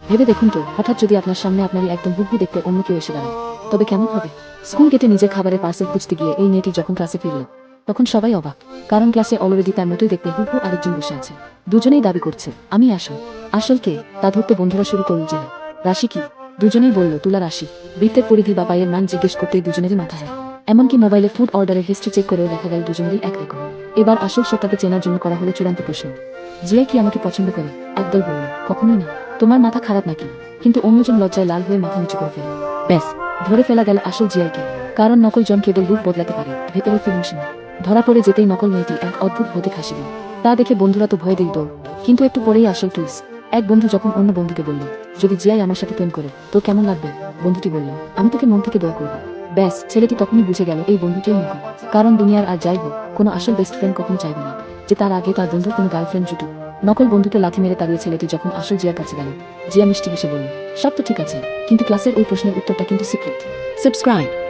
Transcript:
ভেবে দেখুন তো, হঠাৎ যদি আপনার সামনে আপনারই একদম হুবহু দেখতে অন্য কেউ এসে দাঁড়ায়, তবে কেমন হবে? স্কুল কেটে নিজের খাবারের পার্সেল খুঁজতে গিয়ে এই মেয়েটি যখন ক্লাসে ফিরল, তখন সবাই অবাক। কারণ ক্লাসে অলরেডি তার মতোই দেখতে হুবহু আরেকজন বসে আছে। দুজনেই দাবি করছে, আমি আসল। আসল কে? তা ধরতে বন্ধুরা শুরু করল যে রাশি কি? দুজনেই বলল তুলা রাশি। বৃত্তের পরিধি বা পায়ের মান জিজ্ঞেস করতেই দুজনেরই মাথা হয়। এমনকি মোবাইলে ফুড অর্ডারের হিস্ট্রি চেক করেও দেখা গেল দুজনেরই এক রেকর্ড। এবার আসল সত্যাকে চেনার জন্য করা হলো চূড়ান্ত প্রশ্ন, জিয়া কি আমাকে পছন্দ করে? একদল বলল, কখনোই না। তোমার মাথা খারাপ নাকি? কিন্তু অন্যজন লজ্জায় লাল হয়ে মাথা নিচু করে ফেলে। ব্যাস, ধরে ফেলা গেল আসল জিয়াকে। কারণ নকল জন কেবল রূপ বদলাতে পারে, ভেতরের ফিলিংস না। ধরা পড়ে যেতেই নকল মেয়েটি এক অদ্ভুত ভৌতিক হাসি দিল। তা দেখে বন্ধুরা তো ভয় দিল দৌড়। কিন্তু একটু পরেই আসল টুইস্ট। এক বন্ধু যখন অন্য বন্ধুকে বলল, যদি জিয়াই আমার সাথে প্রেম করে তো কেমন লাগবে? বন্ধুটি বলল, আমি তোকে মন থেকে দোয়া করবো। ব্যাস, ছেলেটি তখনই বুঝে গেল এই বন্ধুটিই নকল। কারণ দুনিয়ার আর যাই হোক, কোনো আসল বেস্ট ফ্রেন্ড কখনো চাইবে না যে তার আগে তার বন্ধুর কোনো গার্লফ্রেন্ড জুটুক। নকল বন্ধুকে লাথি মেরে তাড়িয়ে ছেলেটি যখন আসল জিয়ার কাছে গেল, জিয়া মিষ্টি হেসে বলল, সব তো ঠিক আছে, কিন্তু ক্লাসের ওই প্রশ্নের উত্তরটা কিন্তু সিক্রেট। সাবস্ক্রাইব।